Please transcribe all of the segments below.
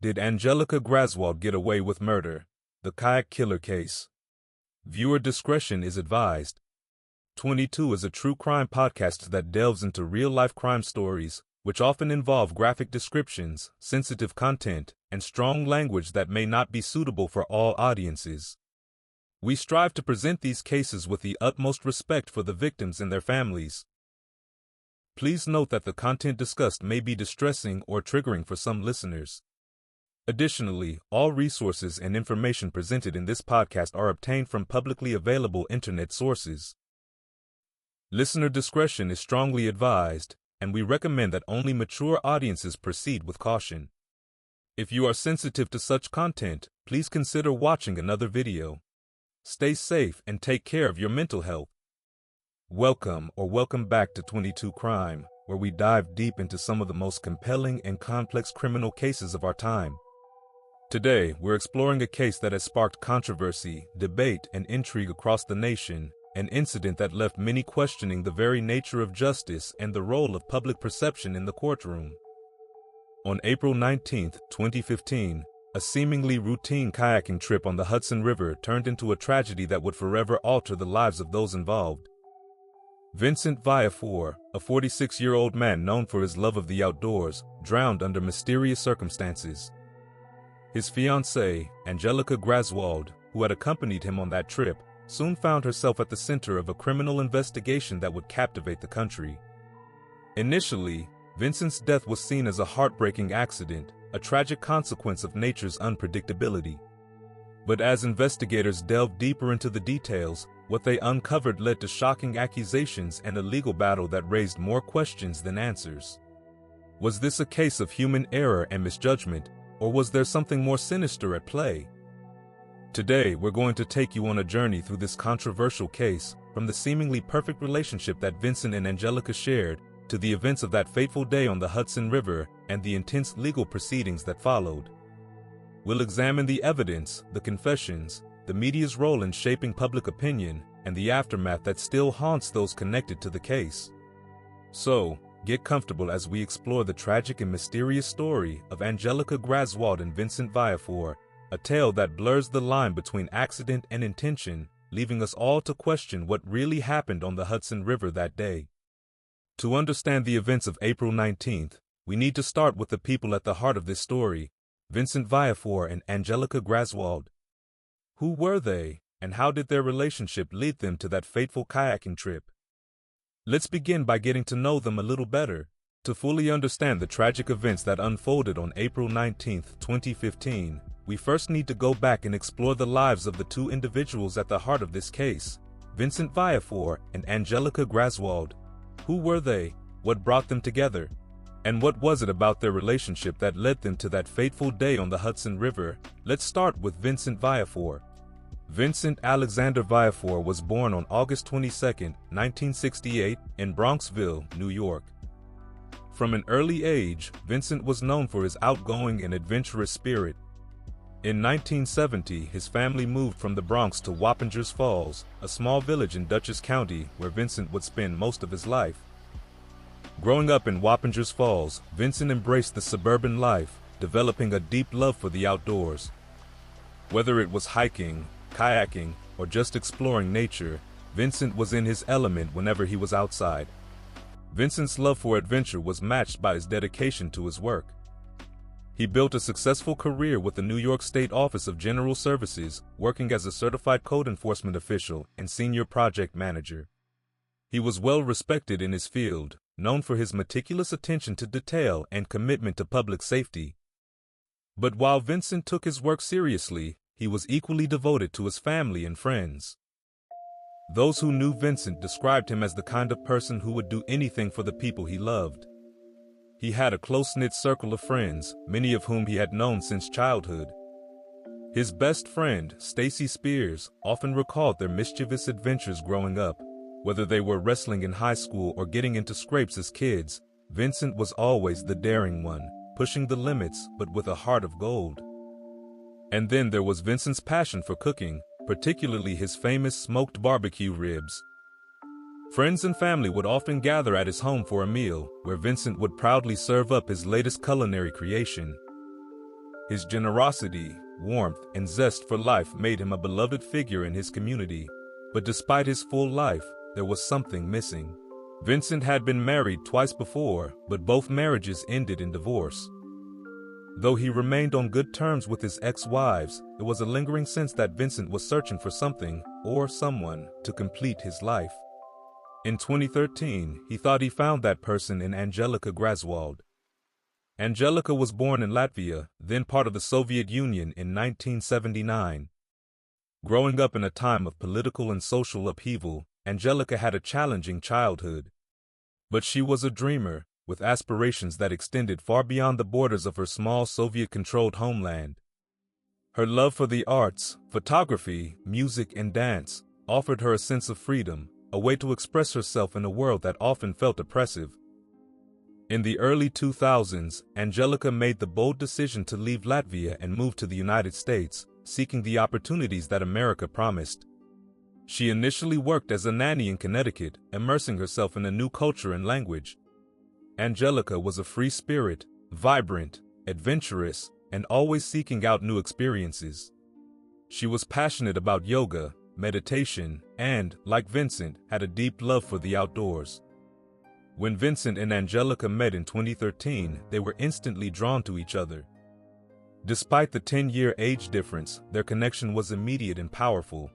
Did Angelika Graswald get away with murder? The Kayak killer case. Viewer discretion is advised. 22 is a true crime podcast that delves into real-life crime stories, which often involve graphic descriptions, sensitive content, and strong language that may not be suitable for all audiences. We strive to present these cases with the utmost respect for the victims and their families. Please note that the content discussed may be distressing or triggering for some listeners. Additionally, all resources and information presented in this podcast are obtained from publicly available internet sources. Listener discretion is strongly advised, and we recommend that only mature audiences proceed with caution. If you are sensitive to such content, please consider watching another video. Stay safe and take care of your mental health. Welcome back to 22 Crime, where we dive deep into some of the most compelling and complex criminal cases of our time. Today, we're exploring a case that has sparked controversy, debate, and intrigue across the nation, an incident that left many questioning the very nature of justice and the role of public perception in the courtroom. On April 19, 2015, a seemingly routine kayaking trip on the Hudson River turned into a tragedy that would forever alter the lives of those involved. Vincent Viafore, a 46-year-old man known for his love of the outdoors, drowned under mysterious circumstances. His fiancée, Angelika Graswald, who had accompanied him on that trip, soon found herself at the center of a criminal investigation that would captivate the country. Initially, Vincent's death was seen as a heartbreaking accident, a tragic consequence of nature's unpredictability. But as investigators delved deeper into the details, what they uncovered led to shocking accusations and a legal battle that raised more questions than answers. Was this a case of human error and misjudgment, or was there something more sinister at play? Today, we're going to take you on a journey through this controversial case, from the seemingly perfect relationship that Vincent and Angelika shared, to the events of that fateful day on the Hudson River and the intense legal proceedings that followed. We'll examine the evidence, the confessions, the media's role in shaping public opinion, and the aftermath that still haunts those connected to the case. So, get comfortable as we explore the tragic and mysterious story of Angelika Graswald and Vincent Viafore, a tale that blurs the line between accident and intention, leaving us all to question what really happened on the Hudson River that day. To understand the events of April 19th, we need to start with the people at the heart of this story, Vincent Viafore and Angelika Graswald. Who were they, and how did their relationship lead them to that fateful kayaking trip? Let's begin by getting to know them a little better. To fully understand the tragic events that unfolded on April 19, 2015, we first need to go back and explore the lives of the two individuals at the heart of this case, Vincent Viafore and Angelika Graswald. Who were they? What brought them together? And what was it about their relationship that led them to that fateful day on the Hudson River? Let's start with Vincent Viafore. Vincent Alexander Viafore was born on August 22, 1968, in Bronxville, New York. From an early age, Vincent was known for his outgoing and adventurous spirit. In 1970, his family moved from the Bronx to Wappingers Falls, a small village in Dutchess County where Vincent would spend most of his life. Growing up in Wappingers Falls, Vincent embraced the suburban life, developing a deep love for the outdoors. Whether it was hiking, kayaking, or just exploring nature, Vincent was in his element whenever he was outside. Vincent's love for adventure was matched by his dedication to his work. He built a successful career with the New York State Office of General Services, working as a certified code enforcement official and senior project manager. He was well respected in his field, known for his meticulous attention to detail and commitment to public safety. But while Vincent took his work seriously, he was equally devoted to his family and friends. Those who knew Vincent described him as the kind of person who would do anything for the people he loved. He had a close-knit circle of friends, many of whom he had known since childhood. His best friend, Stacy Spears, often recalled their mischievous adventures growing up. Whether they were wrestling in high school or getting into scrapes as kids, Vincent was always the daring one, pushing the limits but with a heart of gold. And then there was Vincent's passion for cooking, particularly his famous smoked barbecue ribs. Friends and family would often gather at his home for a meal, where Vincent would proudly serve up his latest culinary creation. His generosity, warmth, and zest for life made him a beloved figure in his community. But despite his full life, there was something missing. Vincent had been married twice before, but both marriages ended in divorce. Though he remained on good terms with his ex-wives, there was a lingering sense that Vincent was searching for something, or someone, to complete his life. In 2013, he thought he found that person in Angelika Graswald. Angelika was born in Latvia, then part of the Soviet Union, in 1979. Growing up in a time of political and social upheaval, Angelika had a challenging childhood. But she was a dreamer, with aspirations that extended far beyond the borders of her small Soviet-controlled homeland. Her love for the arts, photography, music, and dance offered her a sense of freedom, a way to express herself in a world that often felt oppressive. In the early 2000s, Angelika made the bold decision to leave Latvia and move to the United States, seeking the opportunities that America promised. She initially worked as a nanny in Connecticut, immersing herself in a new culture and language. Angelika was a free spirit, vibrant, adventurous, and always seeking out new experiences. She was passionate about yoga, meditation, and, like Vincent, had a deep love for the outdoors. When Vincent and Angelika met in 2013, they were instantly drawn to each other. Despite the 10-year age difference, their connection was immediate and powerful.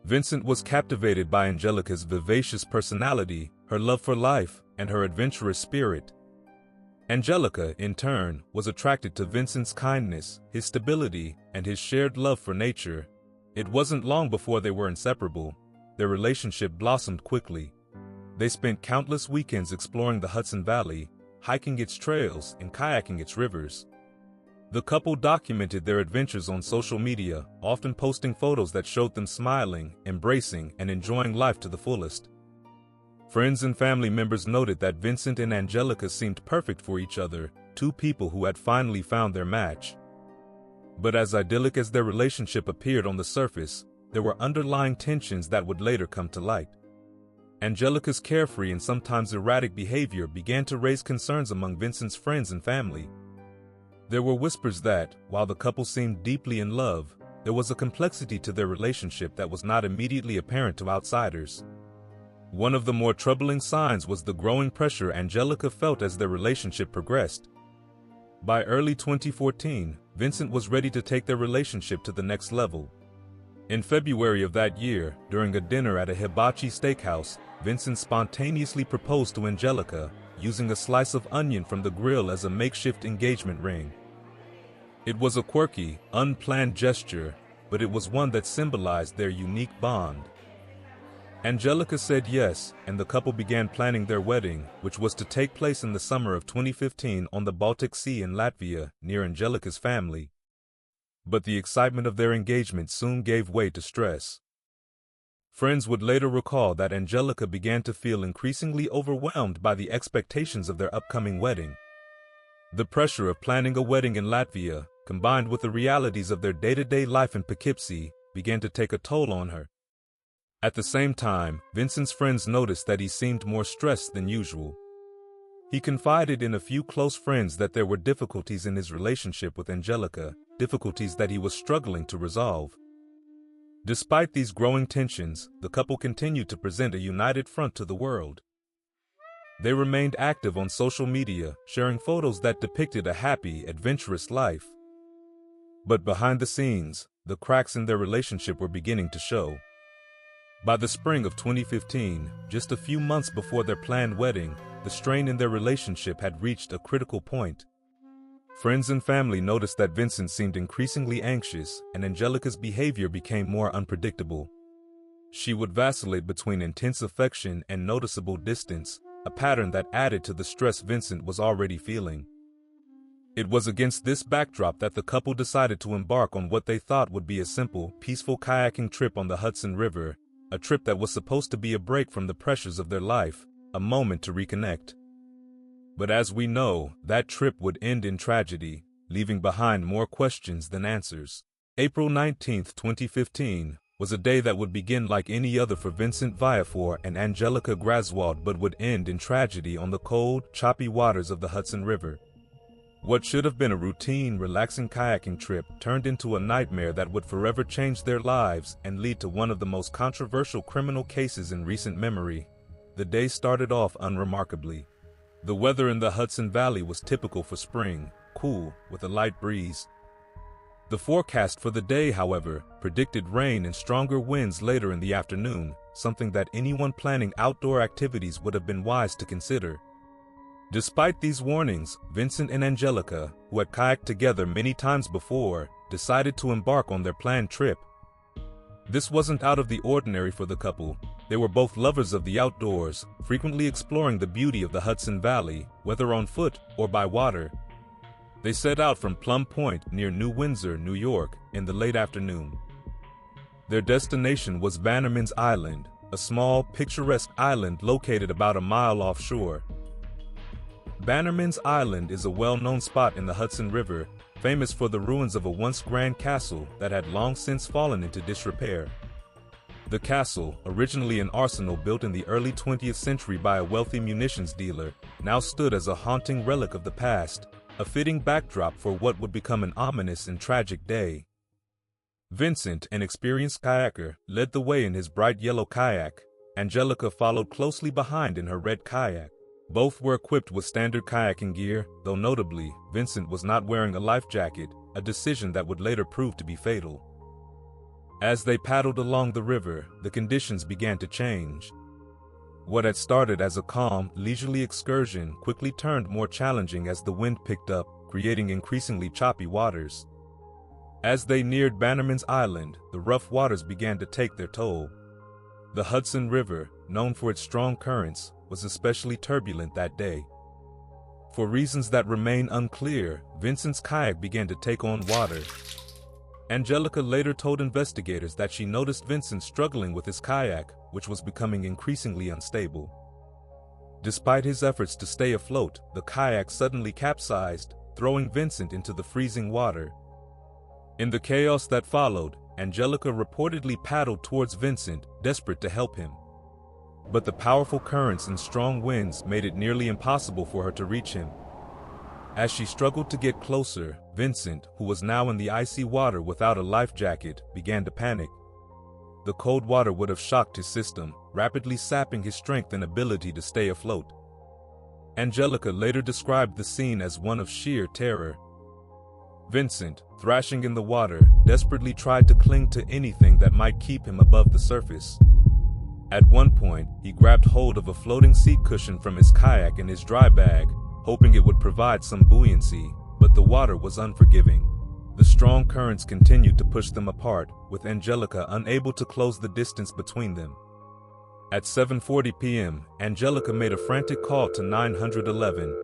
Vincent was captivated by Angelika's vivacious personality, her love for life, and her adventurous spirit. Angelika, in turn, was attracted to Vincent's kindness, his stability, and his shared love for nature. It wasn't long before they were inseparable. Their relationship blossomed quickly. They spent countless weekends exploring the Hudson Valley, hiking its trails and kayaking its rivers. The couple documented their adventures on social media, often posting photos that showed them smiling, embracing, and enjoying life to the fullest. Friends and family members noted that Vincent and Angelika seemed perfect for each other, two people who had finally found their match. But as idyllic as their relationship appeared on the surface, there were underlying tensions that would later come to light. Angelika's carefree and sometimes erratic behavior began to raise concerns among Vincent's friends and family. There were whispers that, while the couple seemed deeply in love, there was a complexity to their relationship that was not immediately apparent to outsiders. One of the more troubling signs was the growing pressure Angelika felt as their relationship progressed. By early 2014, Vincent was ready to take their relationship to the next level. In February of that year, during a dinner at a hibachi steakhouse, Vincent spontaneously proposed to Angelika, using a slice of onion from the grill as a makeshift engagement ring. It was a quirky, unplanned gesture, but it was one that symbolized their unique bond. Angelika said yes, and the couple began planning their wedding, which was to take place in the summer of 2015 on the Baltic Sea in Latvia, near Angelika's family. But the excitement of their engagement soon gave way to stress. Friends would later recall that Angelika began to feel increasingly overwhelmed by the expectations of their upcoming wedding. The pressure of planning a wedding in Latvia, combined with the realities of their day-to-day life in Poughkeepsie, began to take a toll on her. At the same time, Vincent's friends noticed that he seemed more stressed than usual. He confided in a few close friends that there were difficulties in his relationship with Angelika, difficulties that he was struggling to resolve. Despite these growing tensions, the couple continued to present a united front to the world. They remained active on social media, sharing photos that depicted a happy, adventurous life. But behind the scenes, the cracks in their relationship were beginning to show. By the spring of 2015, just a few months before their planned wedding, the strain in their relationship had reached a critical point. Friends and family noticed that Vincent seemed increasingly anxious, and Angelika's behavior became more unpredictable. She would vacillate between intense affection and noticeable distance, a pattern that added to the stress Vincent was already feeling. It was against this backdrop that the couple decided to embark on what they thought would be a simple, peaceful kayaking trip on the Hudson River, a trip that was supposed to be a break from the pressures of their life, a moment to reconnect. But as we know, that trip would end in tragedy, leaving behind more questions than answers. April 19, 2015, was a day that would begin like any other for Vincent Viafore and Angelika Graswald, but would end in tragedy on the cold, choppy waters of the Hudson River. What should have been a routine, relaxing kayaking trip turned into a nightmare that would forever change their lives and lead to one of the most controversial criminal cases in recent memory. The day started off unremarkably. The weather in the Hudson Valley was typical for spring, cool, with a light breeze. The forecast for the day, however, predicted rain and stronger winds later in the afternoon, something that anyone planning outdoor activities would have been wise to consider. Despite these warnings, Vincent and Angelika, who had kayaked together many times before, decided to embark on their planned trip. This wasn't out of the ordinary for the couple. They were both lovers of the outdoors, frequently exploring the beauty of the Hudson Valley, whether on foot or by water. They set out from Plum Point near New Windsor, New York, in the late afternoon. Their destination was Bannerman's Island, a small, picturesque island located about a mile offshore. Bannerman's Island is a well-known spot in the Hudson River, famous for the ruins of a once grand castle that had long since fallen into disrepair. The castle, originally an arsenal built in the early 20th century by a wealthy munitions dealer, now stood as a haunting relic of the past, a fitting backdrop for what would become an ominous and tragic day. Vincent, an experienced kayaker, led the way in his bright yellow kayak. Angelika followed closely behind in her red kayak. Both were equipped with standard kayaking gear, though notably, Vincent was not wearing a life jacket, a decision that would later prove to be fatal. As they paddled along the river, the conditions began to change. What had started as a calm, leisurely excursion quickly turned more challenging as the wind picked up, creating increasingly choppy waters. As they neared Bannerman's Island, the rough waters began to take their toll. The Hudson River, known for its strong currents, was especially turbulent that day. For reasons that remain unclear, Vincent's kayak began to take on water. Angelika later told investigators that she noticed Vincent struggling with his kayak, which was becoming increasingly unstable. Despite his efforts to stay afloat, the kayak suddenly capsized, throwing Vincent into the freezing water. In the chaos that followed, Angelika reportedly paddled towards Vincent, desperate to help him. But the powerful currents and strong winds made it nearly impossible for her to reach him. As she struggled to get closer, Vincent, who was now in the icy water without a life jacket, began to panic. The cold water would have shocked his system, rapidly sapping his strength and ability to stay afloat. Angelika later described the scene as one of sheer terror. Vincent, thrashing in the water, desperately tried to cling to anything that might keep him above the surface. At one point, he grabbed hold of a floating seat cushion from his kayak in his dry bag, hoping it would provide some buoyancy, but the water was unforgiving. The strong currents continued to push them apart, with Angelika unable to close the distance between them. At 7:40 p.m., Angelika made a frantic call to 911.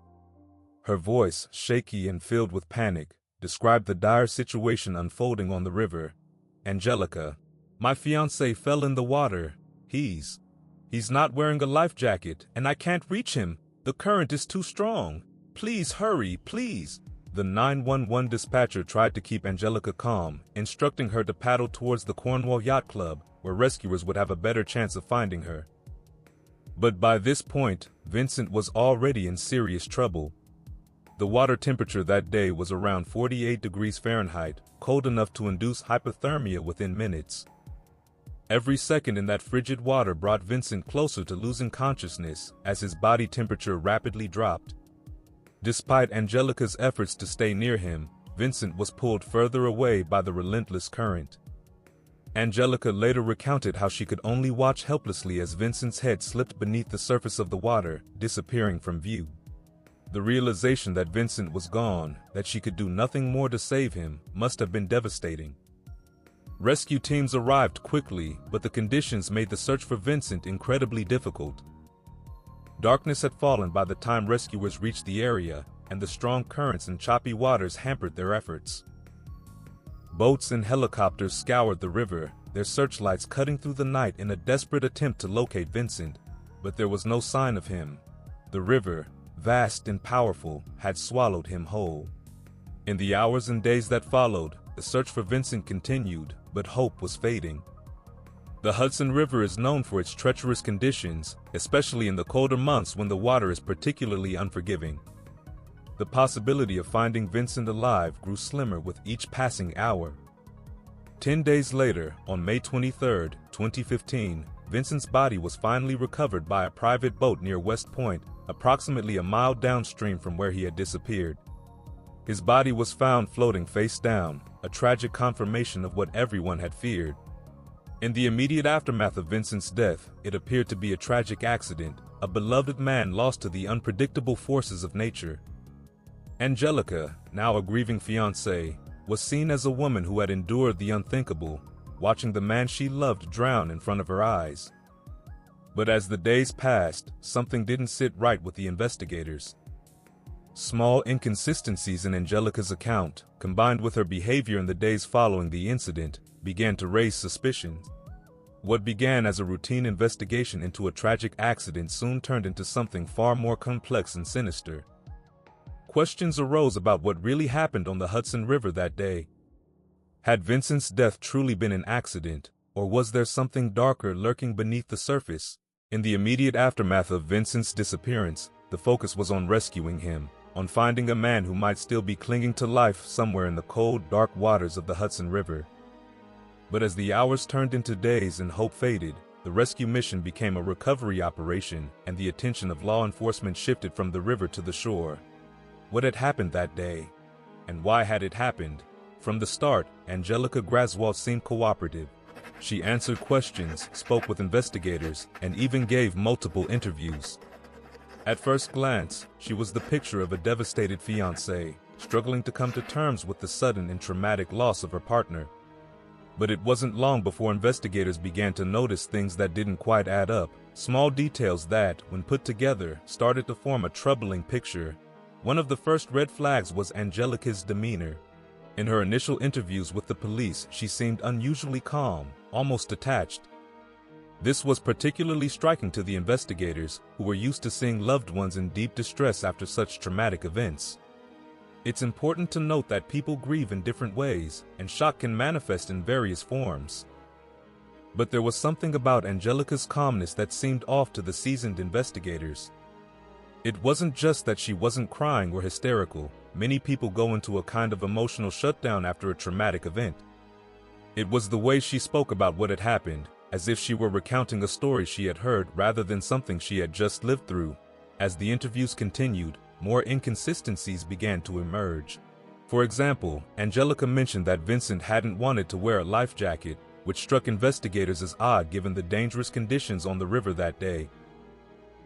Her voice, shaky and filled with panic, described the dire situation unfolding on the river. Angelika, my fiancé fell in the water. He's not wearing a life jacket, and I can't reach him. The current is too strong. Please hurry, please. The 911 dispatcher tried to keep Angelika calm, instructing her to paddle towards the Cornwall Yacht Club, where rescuers would have a better chance of finding her. But by this point, Vincent was already in serious trouble. The water temperature that day was around 48 degrees Fahrenheit, cold enough to induce hypothermia within minutes. Every second in that frigid water brought Vincent closer to losing consciousness as his body temperature rapidly dropped. Despite Angelika's efforts to stay near him, Vincent was pulled further away by the relentless current. Angelika later recounted how she could only watch helplessly as Vincent's head slipped beneath the surface of the water, disappearing from view. The realization that Vincent was gone, that she could do nothing more to save him, must have been devastating. Rescue teams arrived quickly, but the conditions made the search for Vincent incredibly difficult. Darkness had fallen by the time rescuers reached the area, and the strong currents and choppy waters hampered their efforts. Boats and helicopters scoured the river, their searchlights cutting through the night in a desperate attempt to locate Vincent, but there was no sign of him. The river, vast and powerful, had swallowed him whole. In the hours and days that followed, the search for Vincent continued, but hope was fading. The Hudson River is known for its treacherous conditions, especially in the colder months when the water is particularly unforgiving. The possibility of finding Vincent alive grew slimmer with each passing hour. 10 days later, on May 23, 2015, Vincent's body was finally recovered by a private boat near West Point, approximately a mile downstream from where he had disappeared. His body was found floating face down, a tragic confirmation of what everyone had feared. In the immediate aftermath of Vincent's death, it appeared to be a tragic accident, a beloved man lost to the unpredictable forces of nature. Angelika, now a grieving fiancée, was seen as a woman who had endured the unthinkable, watching the man she loved drown in front of her eyes. But as the days passed, something didn't sit right with the investigators. Small inconsistencies in Angelika's account, combined with her behavior in the days following the incident, began to raise suspicions. What began as a routine investigation into a tragic accident soon turned into something far more complex and sinister. Questions arose about what really happened on the Hudson River that day. Had Vincent's death truly been an accident, or was there something darker lurking beneath the surface? In the immediate aftermath of Vincent's disappearance, the focus was on rescuing him, on finding a man who might still be clinging to life somewhere in the cold, dark waters of the Hudson River. But as the hours turned into days and hope faded, the rescue mission became a recovery operation, and the attention of law enforcement shifted from the river to the shore. What had happened that day? And why had it happened? From the start, Angelika Graswald seemed cooperative. She answered questions, spoke with investigators, and even gave multiple interviews. At first glance, she was the picture of a devastated fiancée, struggling to come to terms with the sudden and traumatic loss of her partner. But it wasn't long before investigators began to notice things that didn't quite add up, small details that, when put together, started to form a troubling picture. One of the first red flags was Angelika's demeanor. In her initial interviews with the police, she seemed unusually calm, almost detached. This was particularly striking to the investigators, who were used to seeing loved ones in deep distress after such traumatic events. It's important to note that people grieve in different ways, and shock can manifest in various forms. But there was something about Angelika's calmness that seemed off to the seasoned investigators. It wasn't just that she wasn't crying or hysterical. Many people go into a kind of emotional shutdown after a traumatic event. It was the way she spoke about what had happened, as if she were recounting a story she had heard rather than something she had just lived through. As the interviews continued, more inconsistencies began to emerge. For example, Angelika mentioned that Vincent hadn't wanted to wear a life jacket, which struck investigators as odd given the dangerous conditions on the river that day.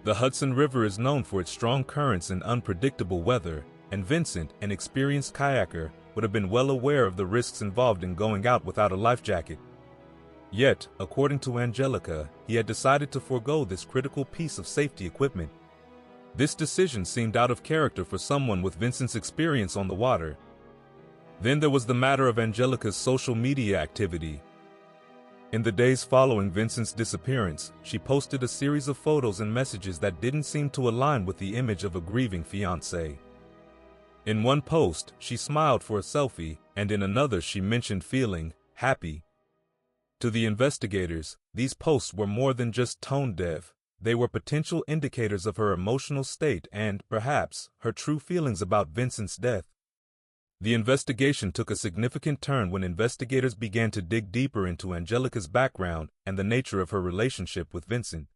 The Hudson River is known for its strong currents and unpredictable weather, and Vincent, an experienced kayaker, would have been well aware of the risks involved in going out without a life jacket. Yet, according to Angelika, he had decided to forego this critical piece of safety equipment. This decision seemed out of character for someone with Vincent's experience on the water. Then there was the matter of Angelika's social media activity. In the days following Vincent's disappearance, she posted a series of photos and messages that didn't seem to align with the image of a grieving fiancé. In one post, she smiled for a selfie, and in another she mentioned feeling happy. To the investigators, these posts were more than just tone deaf. They were potential indicators of her emotional state and, perhaps, her true feelings about Vincent's death. The investigation took a significant turn when investigators began to dig deeper into Angelika's background and the nature of her relationship with Vincent.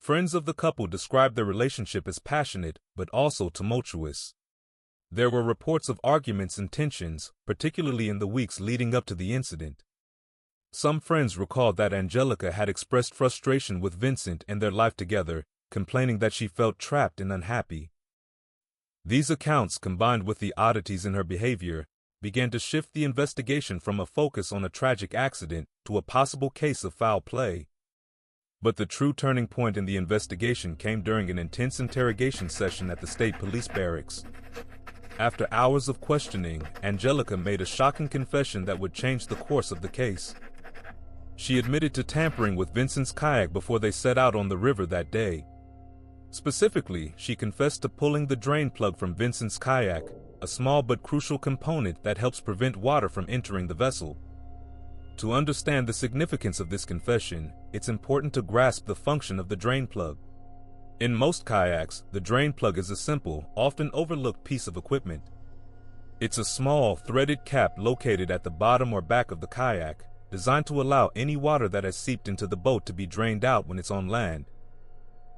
Friends of the couple described their relationship as passionate, but also tumultuous. There were reports of arguments and tensions, particularly in the weeks leading up to the incident. Some friends recalled that Angelika had expressed frustration with Vincent and their life together, complaining that she felt trapped and unhappy. These accounts, combined with the oddities in her behavior, began to shift the investigation from a focus on a tragic accident to a possible case of foul play. But the true turning point in the investigation came during an intense interrogation session at the state police barracks. After hours of questioning, Angelika made a shocking confession that would change the course of the case. She admitted to tampering with Vincent's kayak before they set out on the river that day. Specifically, she confessed to pulling the drain plug from Vincent's kayak, a small but crucial component that helps prevent water from entering the vessel. To understand the significance of this confession, it's important to grasp the function of the drain plug. In most kayaks, the drain plug is a simple, often overlooked piece of equipment. It's a small, threaded cap located at the bottom or back of the kayak, designed to allow any water that has seeped into the boat to be drained out when it's on land.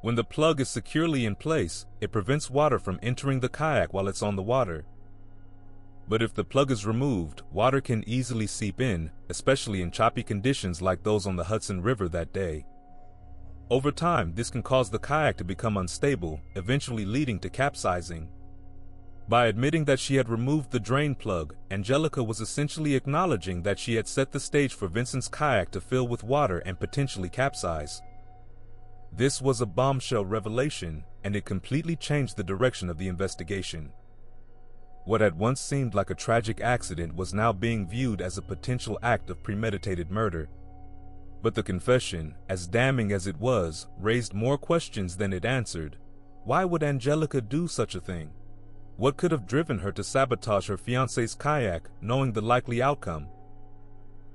When the plug is securely in place, it prevents water from entering the kayak while it's on the water. But if the plug is removed, water can easily seep in, especially in choppy conditions like those on the Hudson River that day. Over time, this can cause the kayak to become unstable, eventually leading to capsizing. By admitting that she had removed the drain plug, Angelika was essentially acknowledging that she had set the stage for Vincent's kayak to fill with water and potentially capsize. This was a bombshell revelation, and it completely changed the direction of the investigation. What had once seemed like a tragic accident was now being viewed as a potential act of premeditated murder. But the confession, as damning as it was, raised more questions than it answered. Why would Angelika do such a thing? What could have driven her to sabotage her fiancé's kayak, knowing the likely outcome?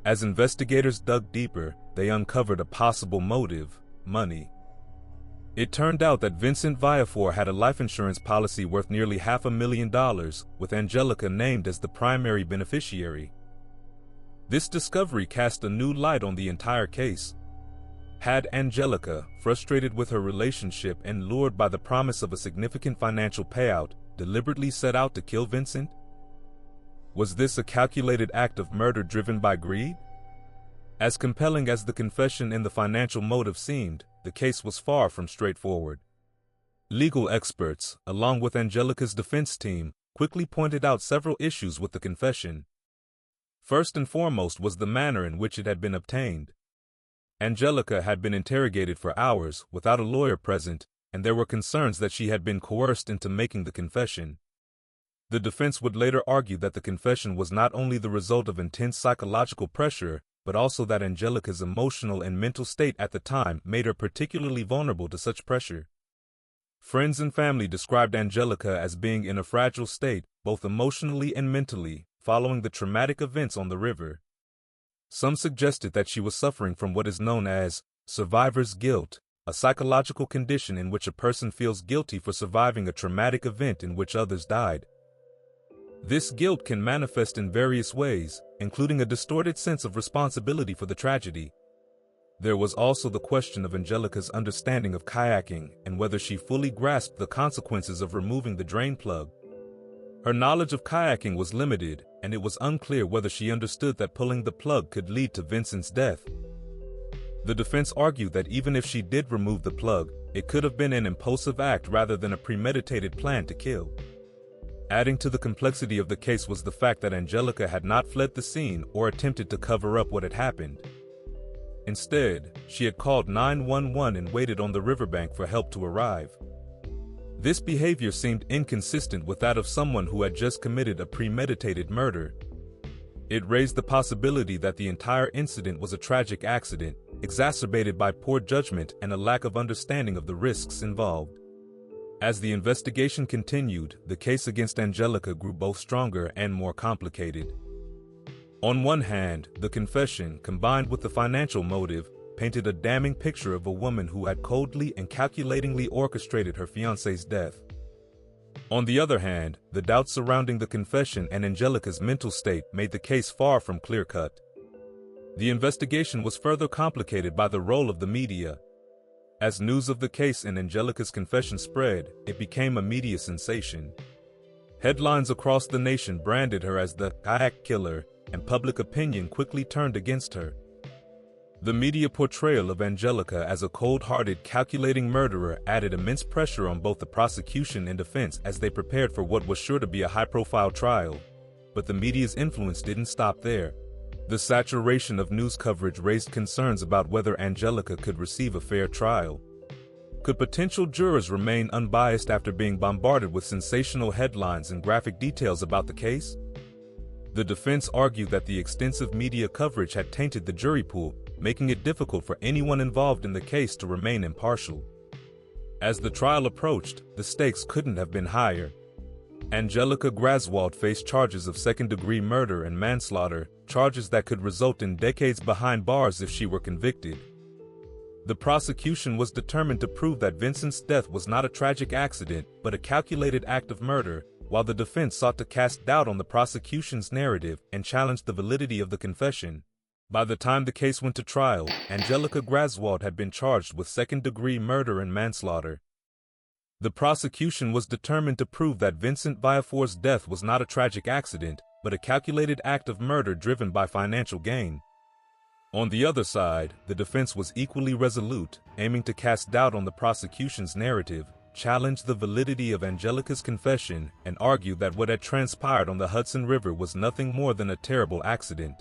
As investigators dug deeper, they uncovered a possible motive: money. It turned out that Vincent Viafore had a life insurance policy worth nearly $500,000, with Angelika named as the primary beneficiary. This discovery cast a new light on the entire case. Had Angelika, frustrated with her relationship and lured by the promise of a significant financial payout, deliberately set out to kill Vincent? Was this a calculated act of murder driven by greed? As compelling as the confession and the financial motive seemed, the case was far from straightforward. Legal experts, along with Angelika's defense team, quickly pointed out several issues with the confession. First and foremost was the manner in which it had been obtained. Angelika had been interrogated for hours without a lawyer present, and there were concerns that she had been coerced into making the confession. The defense would later argue that the confession was not only the result of intense psychological pressure, but also that Angelika's emotional and mental state at the time made her particularly vulnerable to such pressure. Friends and family described Angelika as being in a fragile state, both emotionally and mentally, following the traumatic events on the river. Some suggested that she was suffering from what is known as survivor's guilt, a psychological condition in which a person feels guilty for surviving a traumatic event in which others died. This guilt can manifest in various ways, including a distorted sense of responsibility for the tragedy. There was also the question of Angelika's understanding of kayaking and whether she fully grasped the consequences of removing the drain plug. Her knowledge of kayaking was limited, and it was unclear whether she understood that pulling the plug could lead to Vincent's death. The defense argued that even if she did remove the plug, it could have been an impulsive act rather than a premeditated plan to kill. Adding to the complexity of the case was the fact that Angelika had not fled the scene or attempted to cover up what had happened. Instead, she had called 911 and waited on the riverbank for help to arrive. This behavior seemed inconsistent with that of someone who had just committed a premeditated murder. It raised the possibility that the entire incident was a tragic accident, exacerbated by poor judgment and a lack of understanding of the risks involved. As the investigation continued, the case against Angelika grew both stronger and more complicated. On one hand, the confession, combined with the financial motive, painted a damning picture of a woman who had coldly and calculatingly orchestrated her fiancé's death. On the other hand, the doubts surrounding the confession and Angelika's mental state made the case far from clear-cut. The investigation was further complicated by the role of the media. As news of the case and Angelika's confession spread, it became a media sensation. Headlines across the nation branded her as the Kayak killer, and public opinion quickly turned against her. The media portrayal of Angelika as a cold-hearted, calculating murderer added immense pressure on both the prosecution and defense as they prepared for what was sure to be a high-profile trial. But the media's influence didn't stop there. The saturation of news coverage raised concerns about whether Angelika could receive a fair trial. Could potential jurors remain unbiased after being bombarded with sensational headlines and graphic details about the case? The defense argued that the extensive media coverage had tainted the jury pool, making it difficult for anyone involved in the case to remain impartial. As the trial approached, the stakes couldn't have been higher. Angelika Graswald faced charges of second-degree murder and manslaughter, charges that could result in decades behind bars if she were convicted. The prosecution was determined to prove that Vincent's death was not a tragic accident, but a calculated act of murder, while the defense sought to cast doubt on the prosecution's narrative and challenge the validity of the confession. By the time the case went to trial, Angelika Graswald had been charged with second-degree murder and manslaughter. The prosecution was determined to prove that Vincent Viafore's death was not a tragic accident, but a calculated act of murder driven by financial gain. On the other side, the defense was equally resolute, aiming to cast doubt on the prosecution's narrative, challenge the validity of Angelika's confession, and argue that what had transpired on the Hudson River was nothing more than a terrible accident.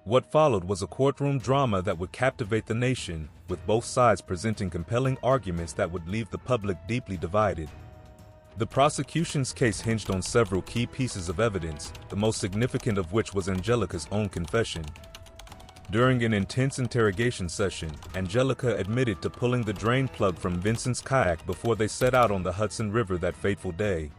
What followed was a courtroom drama that would captivate the nation, with both sides presenting compelling arguments that would leave the public deeply divided. The prosecution's case hinged on several key pieces of evidence, the most significant of which was Angelika's own confession. During an intense interrogation session, Angelika admitted to pulling the drain plug from Vincent's kayak before they set out on the Hudson River that fateful day.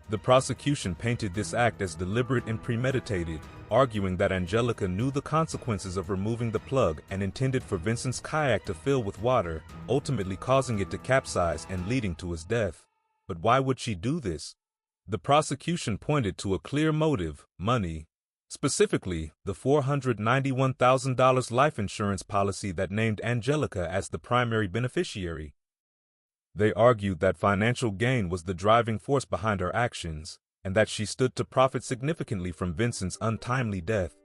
The prosecution painted this act as deliberate and premeditated, arguing that Angelika knew the consequences of removing the plug and intended for Vincent's kayak to fill with water, ultimately causing it to capsize and leading to his death. But why would she do this? The prosecution pointed to a clear motive: money. Specifically, the $491,000 life insurance policy that named Angelika as the primary beneficiary. They argued that financial gain was the driving force behind her actions, and that she stood to profit significantly from Vincent's untimely death.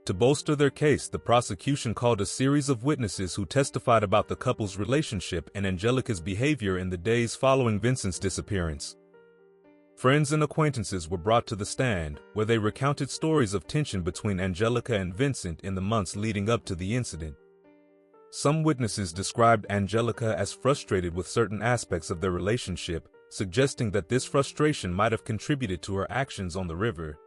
To bolster their case, the prosecution called a series of witnesses who testified about the couple's relationship and Angelika's behavior in the days following Vincent's disappearance. Friends and acquaintances were brought to the stand, where they recounted stories of tension between Angelika and Vincent in the months leading up to the incident. Some witnesses described Angelika as frustrated with certain aspects of their relationship, suggesting that this frustration might have contributed to her actions on the river.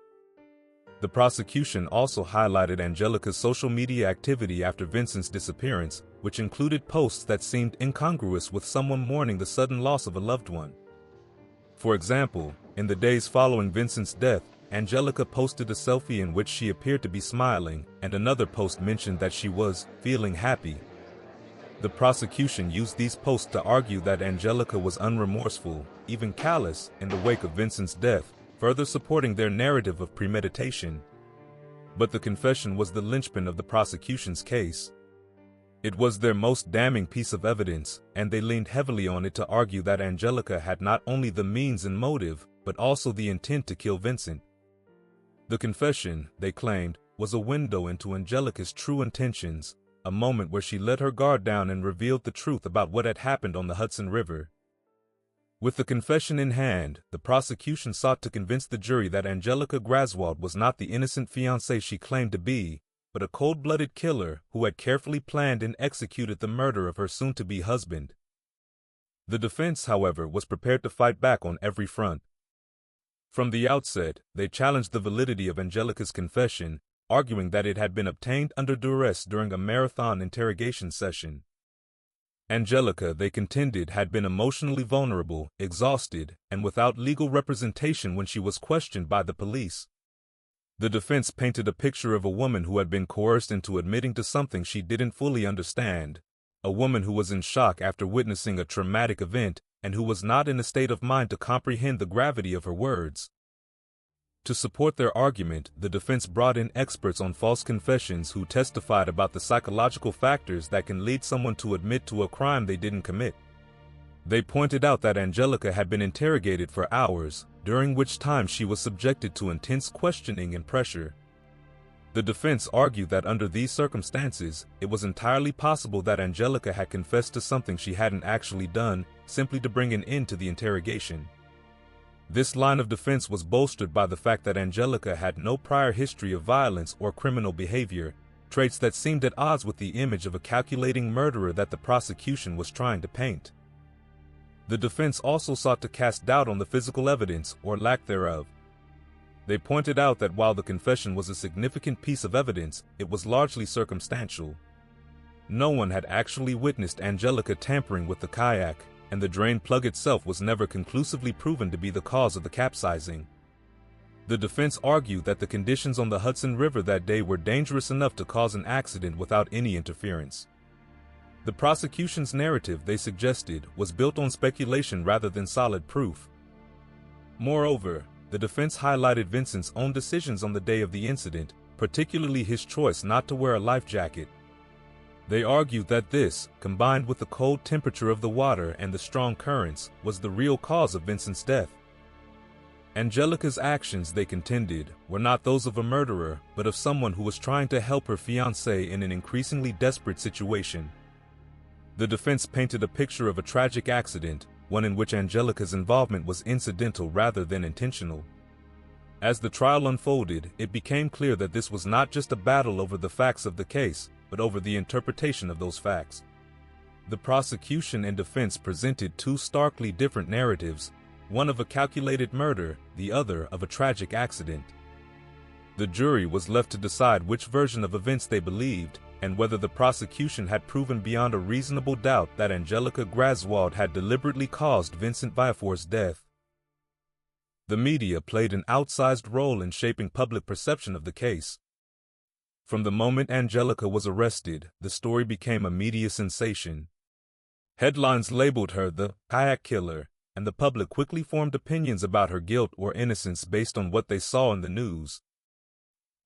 The prosecution also highlighted Angelika's social media activity after Vincent's disappearance, which included posts that seemed incongruous with someone mourning the sudden loss of a loved one. For example, in the days following Vincent's death, Angelika posted a selfie in which she appeared to be smiling, and another post mentioned that she was feeling happy. The prosecution used these posts to argue that Angelika was unremorseful, even callous, in the wake of Vincent's death, further supporting their narrative of premeditation. But the confession was the linchpin of the prosecution's case. It was their most damning piece of evidence, and they leaned heavily on it to argue that Angelika had not only the means and motive, but also the intent to kill Vincent. The confession, they claimed, was a window into Angelika's true intentions, a moment where she let her guard down and revealed the truth about what had happened on the Hudson River. With the confession in hand, the prosecution sought to convince the jury that Angelika Graswald was not the innocent fiancée she claimed to be, but a cold-blooded killer who had carefully planned and executed the murder of her soon-to-be husband. The defense, however, was prepared to fight back on every front. From the outset, they challenged the validity of Angelika's confession, arguing that it had been obtained under duress during a marathon interrogation session. Angelika, they contended, had been emotionally vulnerable, exhausted, and without legal representation when she was questioned by the police. The defense painted a picture of a woman who had been coerced into admitting to something she didn't fully understand, a woman who was in shock after witnessing a traumatic event and who was not in a state of mind to comprehend the gravity of her words. To support their argument, the defense brought in experts on false confessions who testified about the psychological factors that can lead someone to admit to a crime they didn't commit. They pointed out that Angelika had been interrogated for hours, during which time she was subjected to intense questioning and pressure. The defense argued that under these circumstances, it was entirely possible that Angelika had confessed to something she hadn't actually done, simply to bring an end to the interrogation. This line of defense was bolstered by the fact that Angelika had no prior history of violence or criminal behavior, traits that seemed at odds with the image of a calculating murderer that the prosecution was trying to paint. The defense also sought to cast doubt on the physical evidence, or lack thereof. They pointed out that while the confession was a significant piece of evidence, it was largely circumstantial. No one had actually witnessed Angelika tampering with the kayak, and the drain plug itself was never conclusively proven to be the cause of the capsizing. The defense argued that the conditions on the Hudson River that day were dangerous enough to cause an accident without any interference. The prosecution's narrative, they suggested, was built on speculation rather than solid proof. Moreover, the defense highlighted Vincent's own decisions on the day of the incident, particularly his choice not to wear a life jacket. They argued that this, combined with the cold temperature of the water and the strong currents, was the real cause of Vincent's death. Angelika's actions, they contended, were not those of a murderer, but of someone who was trying to help her fiancé in an increasingly desperate situation. The defense painted a picture of a tragic accident, one in which Angelika's involvement was incidental rather than intentional. As the trial unfolded, it became clear that this was not just a battle over the facts of the case, but over the interpretation of those facts. The prosecution and defense presented two starkly different narratives, one of a calculated murder, the other of a tragic accident. The jury was left to decide which version of events they believed, and whether the prosecution had proven beyond a reasonable doubt that Angelika Graswald had deliberately caused Vincent Viafore's death. The media played an outsized role in shaping public perception of the case. From the moment Angelika was arrested, the story became a media sensation. Headlines labeled her the Kayak killer, and the public quickly formed opinions about her guilt or innocence based on what they saw in the news.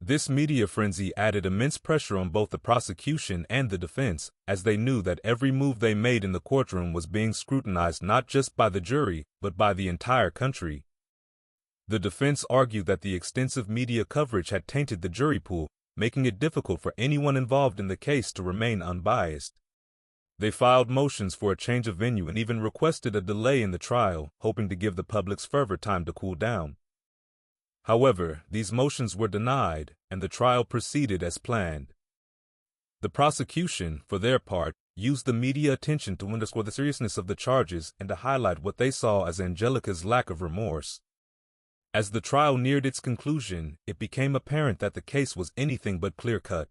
This media frenzy added immense pressure on both the prosecution and the defense, as they knew that every move they made in the courtroom was being scrutinized not just by the jury, but by the entire country. The defense argued that the extensive media coverage had tainted the jury pool, making it difficult for anyone involved in the case to remain unbiased. They filed motions for a change of venue and even requested a delay in the trial, hoping to give the public's fervor time to cool down. However, these motions were denied, and the trial proceeded as planned. The prosecution, for their part, used the media attention to underscore the seriousness of the charges and to highlight what they saw as Angelika's lack of remorse. As the trial neared its conclusion, it became apparent that the case was anything but clear-cut.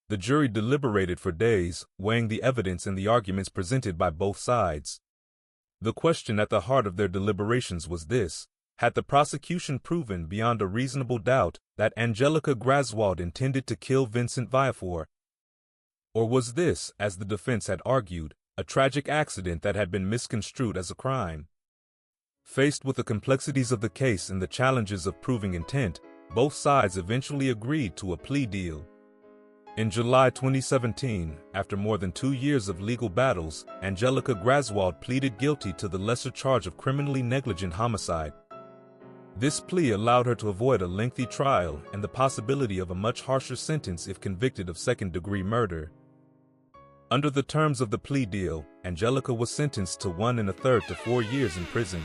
The jury deliberated for days, weighing the evidence and the arguments presented by both sides. The question at the heart of their deliberations was this: had the prosecution proven beyond a reasonable doubt that Angelika Graswald intended to kill Vincent Viafore? Or was this, as the defense had argued, a tragic accident that had been misconstrued as a crime? Faced with the complexities of the case and the challenges of proving intent, both sides eventually agreed to a plea deal. In July 2017, after more than 2 years of legal battles, Angelika Graswald pleaded guilty to the lesser charge of criminally negligent homicide. This plea allowed her to avoid a lengthy trial and the possibility of a much harsher sentence if convicted of second-degree murder. Under the terms of the plea deal, Angelika was sentenced to 1 1/3 to 4 years in prison.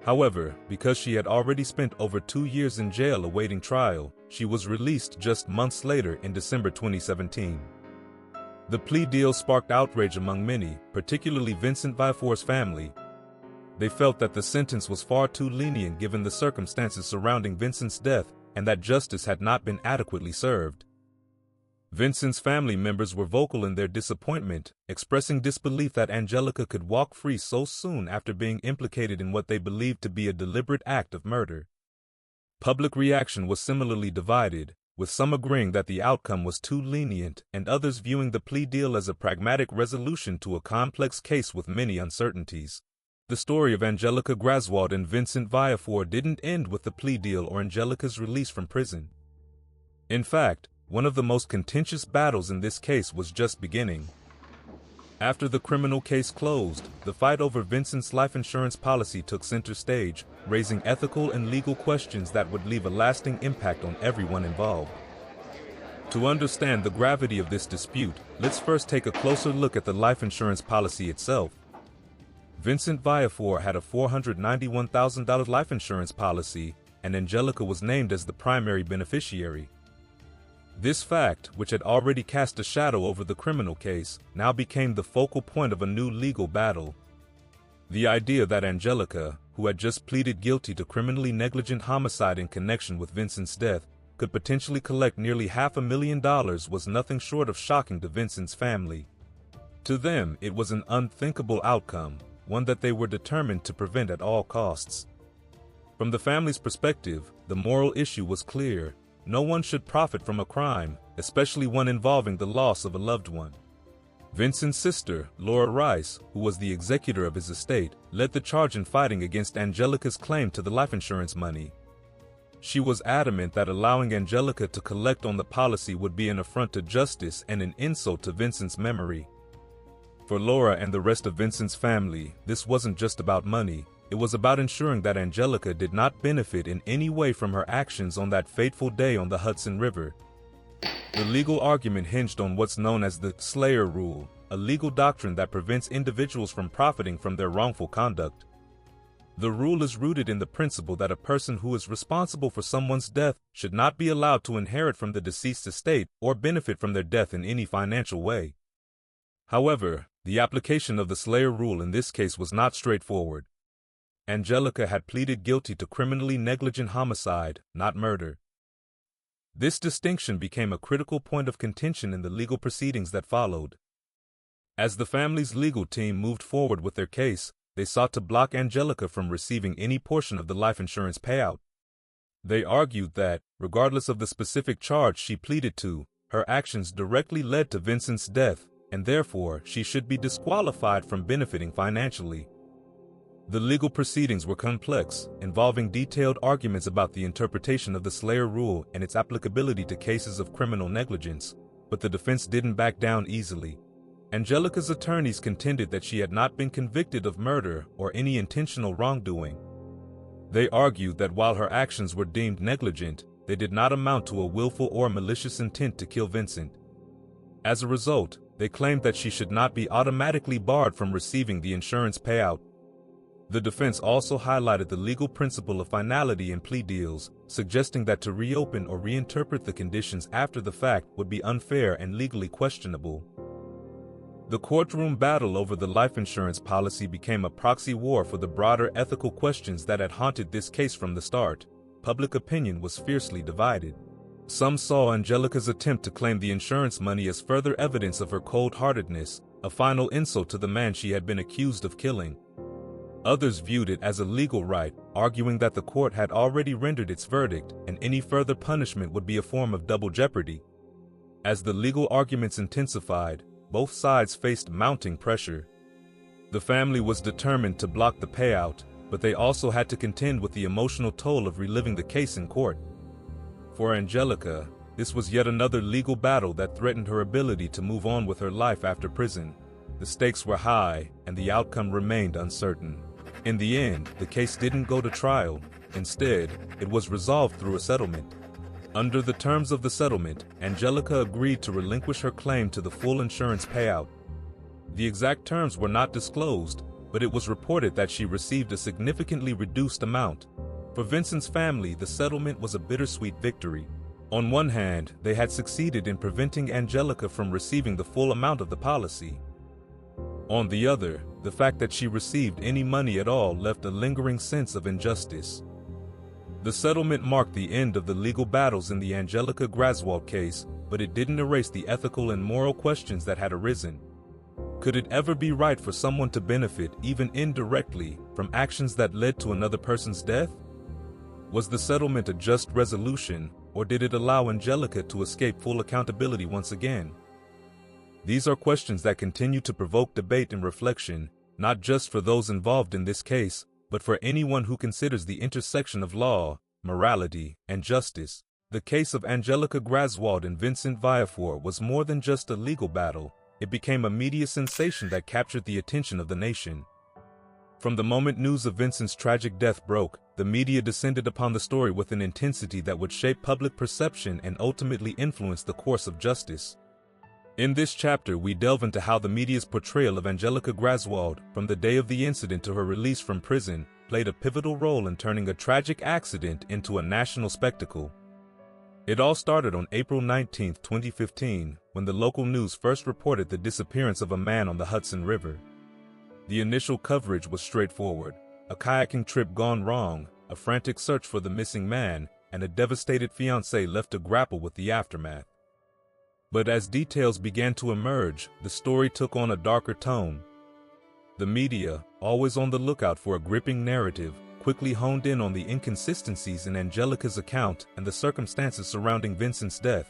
However, because she had already spent over 2 years in jail awaiting trial, she was released just months later in December 2017. The plea deal sparked outrage among many, particularly Vincent Viafore's family. They felt that the sentence was far too lenient given the circumstances surrounding Vincent's death and that justice had not been adequately served. Vincent's family members were vocal in their disappointment, expressing disbelief that Angelika could walk free so soon after being implicated in what they believed to be a deliberate act of murder. Public reaction was similarly divided, with some agreeing that the outcome was too lenient and others viewing the plea deal as a pragmatic resolution to a complex case with many uncertainties. The story of Angelika Graswald and Vincent Viafore didn't end with the plea deal or Angelika's release from prison. In fact, one of the most contentious battles in this case was just beginning. After the criminal case closed, the fight over Vincent's life insurance policy took center stage, raising ethical and legal questions that would leave a lasting impact on everyone involved. To understand the gravity of this dispute, let's first take a closer look at the life insurance policy itself. Vincent Viafore had a $491,000 life insurance policy, and Angelika was named as the primary beneficiary. This fact, which had already cast a shadow over the criminal case, now became the focal point of a new legal battle. The idea that Angelika, who had just pleaded guilty to criminally negligent homicide in connection with Vincent's death, could potentially collect nearly $500,000 was nothing short of shocking to Vincent's family. To them, it was an unthinkable outcome, one that they were determined to prevent at all costs. From the family's perspective, the moral issue was clear. No one should profit from a crime, especially one involving the loss of a loved one. Vincent's sister, Laura Rice, who was the executor of his estate, led the charge in fighting against Angelika's claim to the life insurance money. She was adamant that allowing Angelika to collect on the policy would be an affront to justice and an insult to Vincent's memory. For Laura and the rest of Vincent's family, this wasn't just about money, it was about ensuring that Angelika did not benefit in any way from her actions on that fateful day on the Hudson River. The legal argument hinged on what's known as the Slayer Rule, a legal doctrine that prevents individuals from profiting from their wrongful conduct. The rule is rooted in the principle that a person who is responsible for someone's death should not be allowed to inherit from the deceased's estate or benefit from their death in any financial way. However, the application of the Slayer Rule in this case was not straightforward. Angelika had pleaded guilty to criminally negligent homicide, not murder. This distinction became a critical point of contention in the legal proceedings that followed. As the family's legal team moved forward with their case, they sought to block Angelika from receiving any portion of the life insurance payout. They argued that, regardless of the specific charge she pleaded to, her actions directly led to Vincent's death, and therefore she should be disqualified from benefiting financially. The legal proceedings were complex, involving detailed arguments about the interpretation of the Slayer Rule and its applicability to cases of criminal negligence, but the defense didn't back down easily. Angelika's attorneys contended that she had not been convicted of murder or any intentional wrongdoing. They argued that while her actions were deemed negligent, they did not amount to a willful or malicious intent to kill Vincent. As a result, they claimed that she should not be automatically barred from receiving the insurance payout. The defense also highlighted the legal principle of finality in plea deals, suggesting that to reopen or reinterpret the conditions after the fact would be unfair and legally questionable. The courtroom battle over the life insurance policy became a proxy war for the broader ethical questions that had haunted this case from the start. Public opinion was fiercely divided. Some saw Angelika's attempt to claim the insurance money as further evidence of her cold-heartedness, a final insult to the man she had been accused of killing. Others viewed it as a legal right, arguing that the court had already rendered its verdict and any further punishment would be a form of double jeopardy. As the legal arguments intensified, both sides faced mounting pressure. The family was determined to block the payout, but they also had to contend with the emotional toll of reliving the case in court. For Angelika, this was yet another legal battle that threatened her ability to move on with her life after prison. The stakes were high, and the outcome remained uncertain. In the end, the case didn't go to trial. Instead, it was resolved through a settlement. Under the terms of the settlement, Angelika agreed to relinquish her claim to the full insurance payout. The exact terms were not disclosed, but it was reported that she received a significantly reduced amount. For Vincent's family, the settlement was a bittersweet victory. On one hand, they had succeeded in preventing Angelika from receiving the full amount of the policy. On the other, the fact that she received any money at all left a lingering sense of injustice. The settlement marked the end of the legal battles in the Angelika Graswald case, but it didn't erase the ethical and moral questions that had arisen. Could it ever be right for someone to benefit, even indirectly, from actions that led to another person's death? Was the settlement a just resolution, or did it allow Angelika to escape full accountability once again? These are questions that continue to provoke debate and reflection, not just for those involved in this case, but for anyone who considers the intersection of law, morality, and justice. The case of Angelika Graswald and Vincent Viafore was more than just a legal battle. It became a media sensation that captured the attention of the nation. From the moment news of Vincent's tragic death broke, the media descended upon the story with an intensity that would shape public perception and ultimately influence the course of justice. In this chapter, we delve into how the media's portrayal of Angelika Graswald, from the day of the incident to her release from prison, played a pivotal role in turning a tragic accident into a national spectacle. It all started on April 19, 2015, when the local news first reported the disappearance of a man on the Hudson River. The initial coverage was straightforward: a kayaking trip gone wrong, a frantic search for the missing man, and a devastated fiancé left to grapple with the aftermath. But as details began to emerge, the story took on a darker tone. The media, always on the lookout for a gripping narrative, quickly honed in on the inconsistencies in Angelika's account and the circumstances surrounding Vincent's death.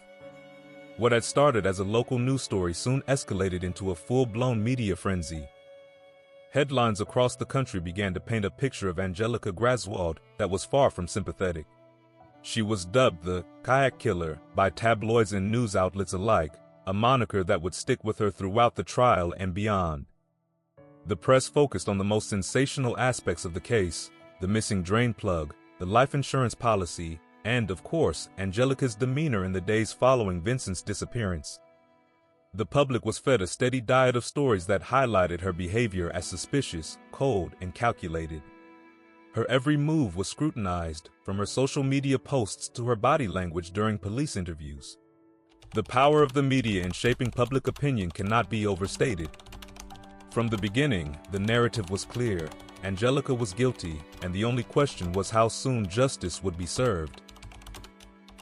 What had started as a local news story soon escalated into a full-blown media frenzy. Headlines across the country began to paint a picture of Angelika Graswald that was far from sympathetic. She was dubbed the Kayak Killer by tabloids and news outlets alike, a moniker that would stick with her throughout the trial and beyond. The press focused on the most sensational aspects of the case: the missing drain plug, the life insurance policy, and, of course, Angelika's demeanor in the days following Vincent's disappearance. The public was fed a steady diet of stories that highlighted her behavior as suspicious, cold, and calculated. Her every move was scrutinized, from her social media posts to her body language during police interviews. The power of the media in shaping public opinion cannot be overstated. From the beginning, the narrative was clear: Angelika was guilty, and the only question was how soon justice would be served.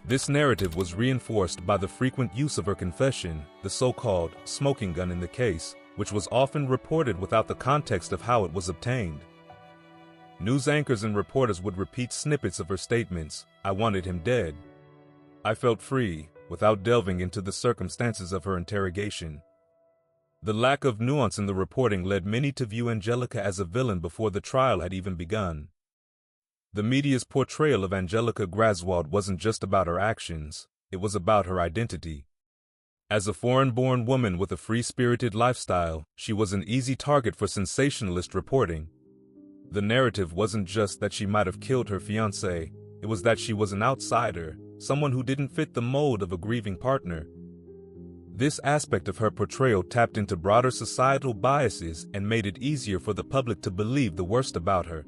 This narrative was reinforced by the frequent use of her confession, the so-called smoking gun in the case, which was often reported without the context of how it was obtained. News anchors and reporters would repeat snippets of her statements: "I wanted him dead," "I felt free," without delving into the circumstances of her interrogation. The lack of nuance in the reporting led many to view Angelika as a villain before the trial had even begun. The media's portrayal of Angelika Graswald wasn't just about her actions, it was about her identity. As a foreign-born woman with a free-spirited lifestyle, she was an easy target for sensationalist reporting. The narrative wasn't just that she might have killed her fiancé, it was that she was an outsider, someone who didn't fit the mold of a grieving partner. This aspect of her portrayal tapped into broader societal biases and made it easier for the public to believe the worst about her.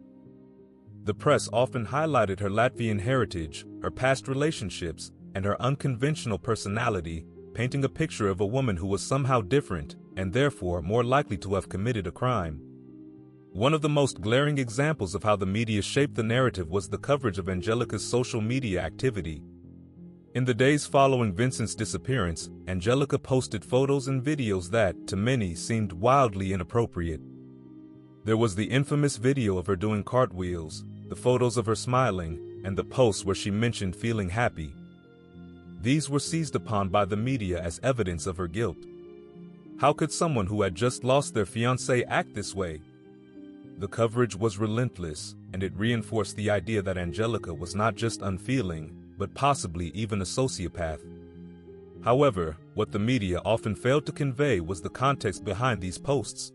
The press often highlighted her Latvian heritage, her past relationships, and her unconventional personality, painting a picture of a woman who was somehow different and therefore more likely to have committed a crime. One of the most glaring examples of how the media shaped the narrative was the coverage of Angelika's social media activity. In the days following Vincent's disappearance, Angelika posted photos and videos that, to many, seemed wildly inappropriate. There was the infamous video of her doing cartwheels, the photos of her smiling, and the posts where she mentioned feeling happy. These were seized upon by the media as evidence of her guilt. How could someone who had just lost their fiancé act this way? The coverage was relentless, and it reinforced the idea that Angelika was not just unfeeling, but possibly even a sociopath. However, what the media often failed to convey was the context behind these posts.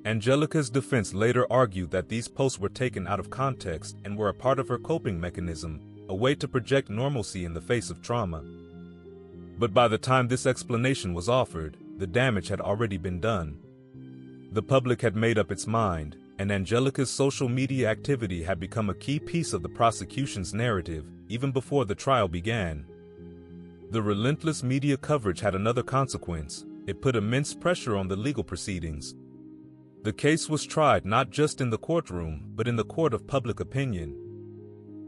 Angelika's defense later argued that these posts were taken out of context and were a part of her coping mechanism, a way to project normalcy in the face of trauma. But by the time this explanation was offered, the damage had already been done. The public had made up its mind, and Angelika's social media activity had become a key piece of the prosecution's narrative, even before the trial began. The relentless media coverage had another consequence: it put immense pressure on the legal proceedings. The case was tried not just in the courtroom, but in the court of public opinion.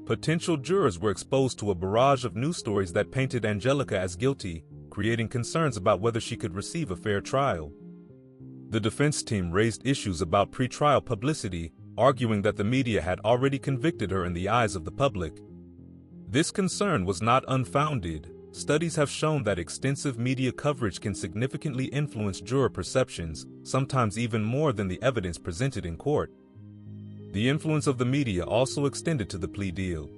Potential jurors were exposed to a barrage of news stories that painted Angelika as guilty, creating concerns about whether she could receive a fair trial. The defense team raised issues about pretrial publicity, arguing that the media had already convicted her in the eyes of the public. This concern was not unfounded. Studies have shown that extensive media coverage can significantly influence juror perceptions, sometimes even more than the evidence presented in court. The influence of the media also extended to the plea deal.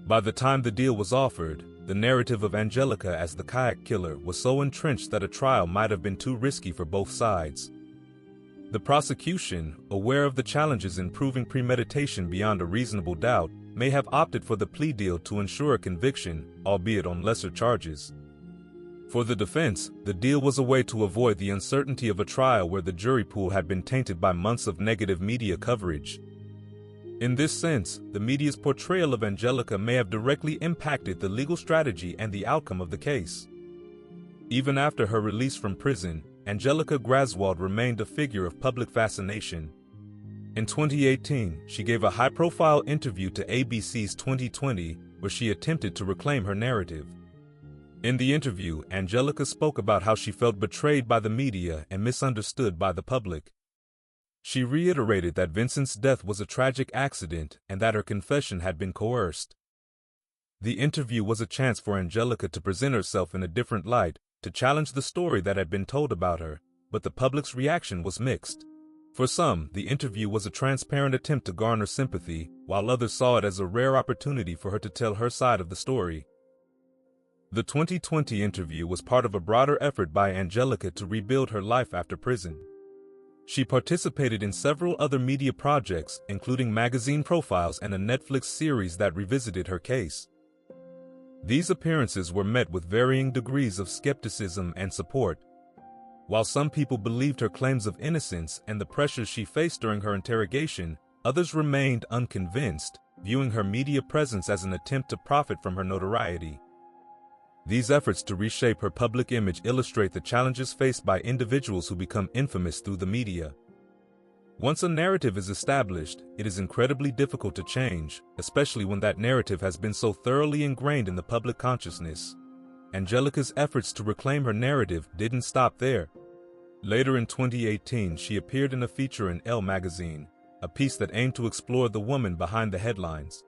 By the time the deal was offered, the narrative of Angelika as the Kayak Killer was so entrenched that a trial might have been too risky for both sides. The prosecution, aware of the challenges in proving premeditation beyond a reasonable doubt, may have opted for the plea deal to ensure a conviction, albeit on lesser charges. For the defense, the deal was a way to avoid the uncertainty of a trial where the jury pool had been tainted by months of negative media coverage. In this sense, the media's portrayal of Angelika may have directly impacted the legal strategy and the outcome of the case. Even after her release from prison, Angelika Graswald remained a figure of public fascination. In 2018, she gave a high-profile interview to ABC's 2020, where she attempted to reclaim her narrative. In the interview, Angelika spoke about how she felt betrayed by the media and misunderstood by the public. She reiterated that Vincent's death was a tragic accident and that her confession had been coerced. The interview was a chance for Angelika to present herself in a different light, to challenge the story that had been told about her, but the public's reaction was mixed. For some, the interview was a transparent attempt to garner sympathy, while others saw it as a rare opportunity for her to tell her side of the story. The 2020 interview was part of a broader effort by Angelika to rebuild her life after prison. She participated in several other media projects, including magazine profiles and a Netflix series that revisited her case. These appearances were met with varying degrees of skepticism and support. While some people believed her claims of innocence and the pressures she faced during her interrogation, others remained unconvinced, viewing her media presence as an attempt to profit from her notoriety. These efforts to reshape her public image illustrate the challenges faced by individuals who become infamous through the media. Once a narrative is established, it is incredibly difficult to change, especially when that narrative has been so thoroughly ingrained in the public consciousness. Angelika's efforts to reclaim her narrative didn't stop there. Later in 2018, she appeared in a feature in Elle magazine, a piece that aimed to explore the woman behind the headlines.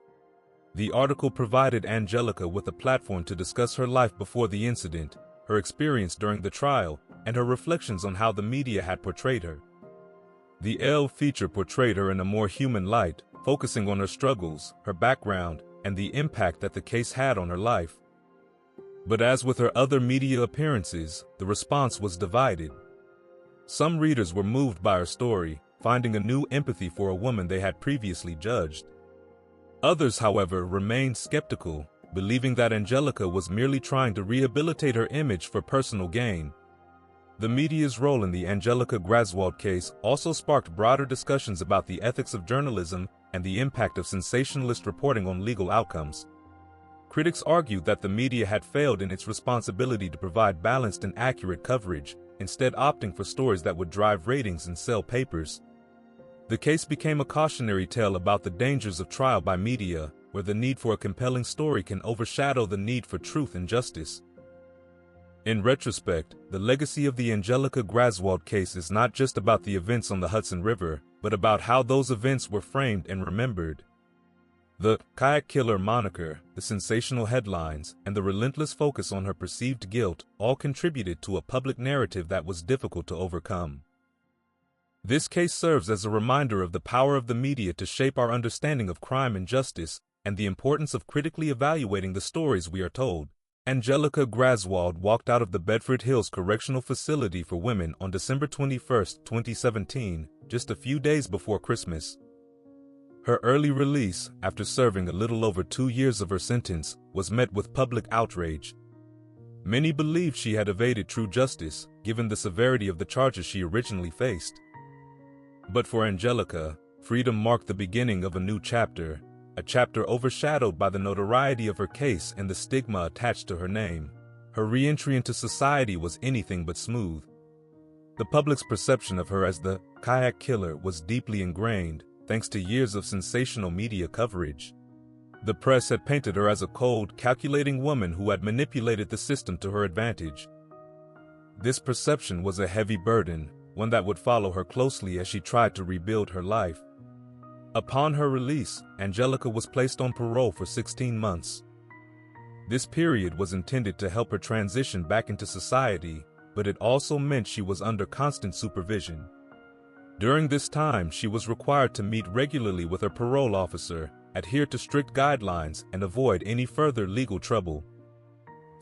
The article provided Angelika with a platform to discuss her life before the incident, her experience during the trial, and her reflections on how the media had portrayed her. The Elle feature portrayed her in a more human light, focusing on her struggles, her background, and the impact that the case had on her life. But as with her other media appearances, the response was divided. Some readers were moved by her story, finding a new empathy for a woman they had previously judged. Others, however, remained skeptical, believing that Angelika was merely trying to rehabilitate her image for personal gain. The media's role in the Angelika Graswald case also sparked broader discussions about the ethics of journalism and the impact of sensationalist reporting on legal outcomes. Critics argued that the media had failed in its responsibility to provide balanced and accurate coverage, instead opting for stories that would drive ratings and sell papers. The case became a cautionary tale about the dangers of trial by media, where the need for a compelling story can overshadow the need for truth and justice. In retrospect, the legacy of the Angelika Graswald case is not just about the events on the Hudson River, but about how those events were framed and remembered. The Kayak killer moniker, the sensational headlines, and the relentless focus on her perceived guilt all contributed to a public narrative that was difficult to overcome. This case serves as a reminder of the power of the media to shape our understanding of crime and justice, and the importance of critically evaluating the stories we are told. Angelika Graswald walked out of the Bedford Hills Correctional Facility for Women on December 21, 2017, just a few days before Christmas. Her early release, after serving a little over 2 years of her sentence, was met with public outrage. Many believed she had evaded true justice, given the severity of the charges she originally faced. But for Angelika, freedom marked the beginning of a new chapter, a chapter overshadowed by the notoriety of her case and the stigma attached to her name. Her re-entry into society was anything but smooth. The public's perception of her as the Kayak killer was deeply ingrained, thanks to years of sensational media coverage. The press had painted her as a cold, calculating woman who had manipulated the system to her advantage. This perception was a heavy burden, one that would follow her closely as she tried to rebuild her life. Upon her release, Angelika was placed on parole for 16 months. This period was intended to help her transition back into society, but it also meant she was under constant supervision. During this time, she was required to meet regularly with her parole officer, adhere to strict guidelines, and avoid any further legal trouble.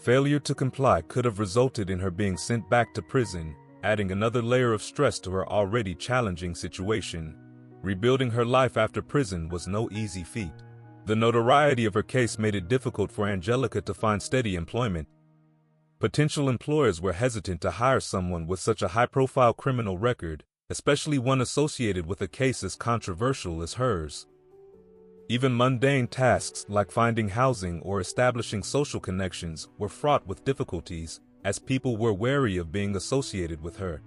Failure to comply could have resulted in her being sent back to prison, adding another layer of stress to her already challenging situation. Rebuilding her life after prison was no easy feat. The notoriety of her case made it difficult for Angelika to find steady employment. Potential employers were hesitant to hire someone with such a high-profile criminal record, especially one associated with a case as controversial as hers. Even mundane tasks like finding housing or establishing social connections were fraught with difficulties, as people were wary of being associated with her.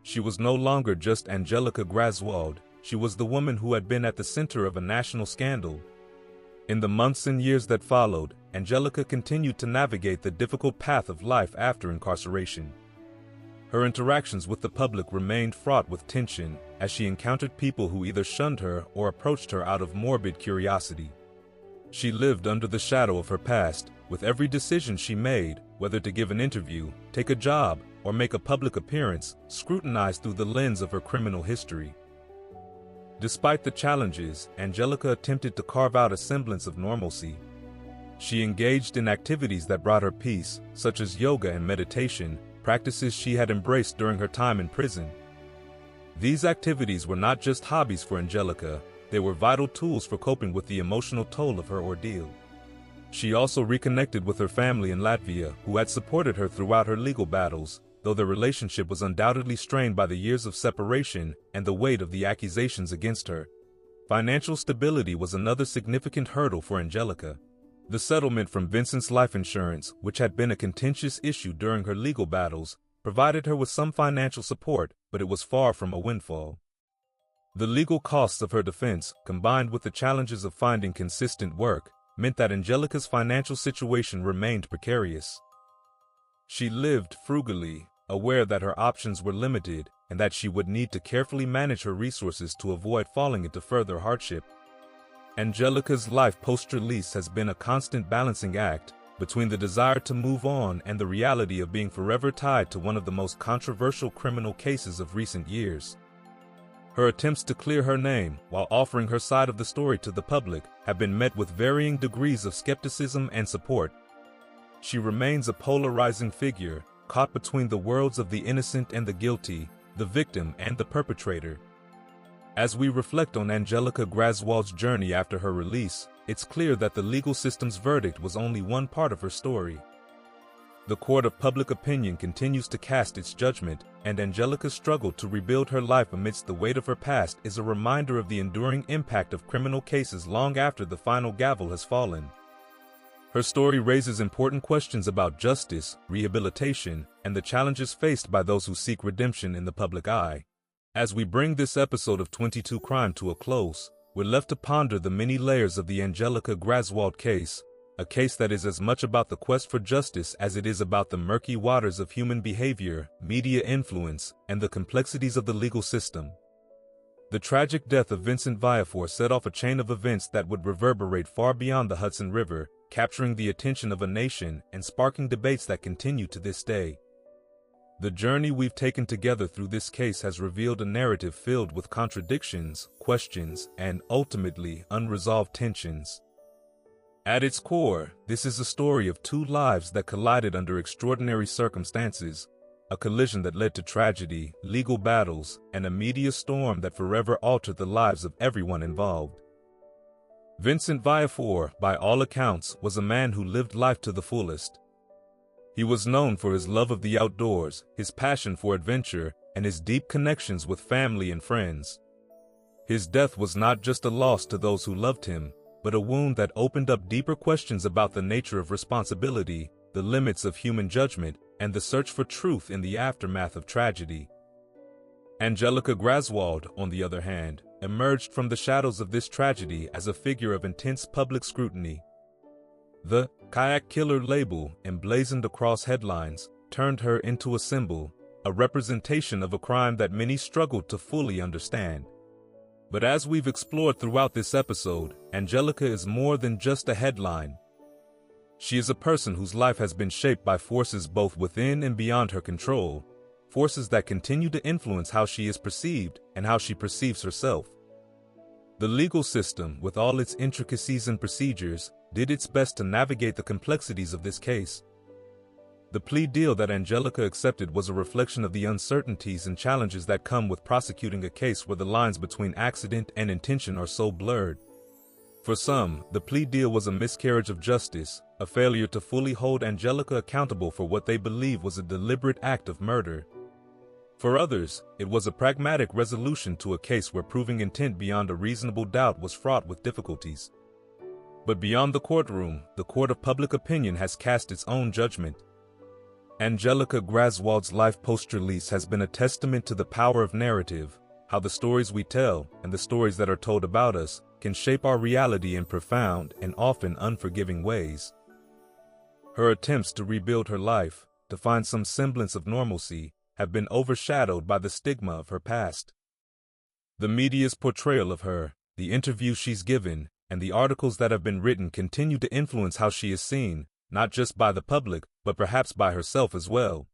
She was no longer just Angelika Graswald, she was the woman who had been at the center of a national scandal. In the months and years that followed, Angelika continued to navigate the difficult path of life after incarceration. Her interactions with the public remained fraught with tension, as she encountered people who either shunned her or approached her out of morbid curiosity. She lived under the shadow of her past, with every decision she made, whether to give an interview, take a job, or make a public appearance, scrutinized through the lens of her criminal history. Despite the challenges, Angelika attempted to carve out a semblance of normalcy. She engaged in activities that brought her peace, such as yoga and meditation, practices she had embraced during her time in prison. These activities were not just hobbies for Angelika, they were vital tools for coping with the emotional toll of her ordeal. She also reconnected with her family in Latvia, who had supported her throughout her legal battles, though their relationship was undoubtedly strained by the years of separation and the weight of the accusations against her. Financial stability was another significant hurdle for Angelika. The settlement from Vincent's life insurance, which had been a contentious issue during her legal battles, provided her with some financial support, but it was far from a windfall. The legal costs of her defense, combined with the challenges of finding consistent work, meant that Angelika's financial situation remained precarious. She lived frugally, aware that her options were limited and that she would need to carefully manage her resources to avoid falling into further hardship. Angelika's life post-release has been a constant balancing act between the desire to move on and the reality of being forever tied to one of the most controversial criminal cases of recent years. Her attempts to clear her name while offering her side of the story to the public have been met with varying degrees of skepticism and support. She remains a polarizing figure, caught between the worlds of the innocent and the guilty, the victim and the perpetrator. As we reflect on Angelika Graswald's journey after her release, it's clear that the legal system's verdict was only one part of her story. The court of public opinion continues to cast its judgment, and Angelika's struggle to rebuild her life amidst the weight of her past is a reminder of the enduring impact of criminal cases long after the final gavel has fallen. Her story raises important questions about justice, rehabilitation, and the challenges faced by those who seek redemption in the public eye. As we bring this episode of 22 Crime to a close, we're left to ponder the many layers of the Angelika Graswald case, a case that is as much about the quest for justice as it is about the murky waters of human behavior, media influence, and the complexities of the legal system. The tragic death of Vincent Viafore set off a chain of events that would reverberate far beyond the Hudson River, capturing the attention of a nation and sparking debates that continue to this day. The journey we've taken together through this case has revealed a narrative filled with contradictions, questions, and, ultimately, unresolved tensions. At its core, this is a story of two lives that collided under extraordinary circumstances, a collision that led to tragedy, legal battles, and a media storm that forever altered the lives of everyone involved. Vincent Viafore, by all accounts, was a man who lived life to the fullest. He was known for his love of the outdoors, his passion for adventure, and his deep connections with family and friends. His death was not just a loss to those who loved him, but a wound that opened up deeper questions about the nature of responsibility, the limits of human judgment, and the search for truth in the aftermath of tragedy. Angelika Graswald, on the other hand, emerged from the shadows of this tragedy as a figure of intense public scrutiny. The Kayak killer label, emblazoned across headlines, turned her into a symbol, a representation of a crime that many struggled to fully understand. But as we've explored throughout this episode, Angelika is more than just a headline. She is a person whose life has been shaped by forces both within and beyond her control, forces that continue to influence how she is perceived and how she perceives herself. The legal system, with all its intricacies and procedures, did its best to navigate the complexities of this case. The plea deal that Angelika accepted was a reflection of the uncertainties and challenges that come with prosecuting a case where the lines between accident and intention are so blurred. For some, the plea deal was a miscarriage of justice, a failure to fully hold Angelika accountable for what they believe was a deliberate act of murder. For others, it was a pragmatic resolution to a case where proving intent beyond a reasonable doubt was fraught with difficulties. But beyond the courtroom, the court of public opinion has cast its own judgment. Angelika Graswald's life post-release has been a testament to the power of narrative, how the stories we tell, and the stories that are told about us, can shape our reality in profound and often unforgiving ways. Her attempts to rebuild her life, to find some semblance of normalcy, have been overshadowed by the stigma of her past. The media's portrayal of her, the interviews she's given, and the articles that have been written continue to influence how she is seen, not just by the public, but perhaps by herself as well.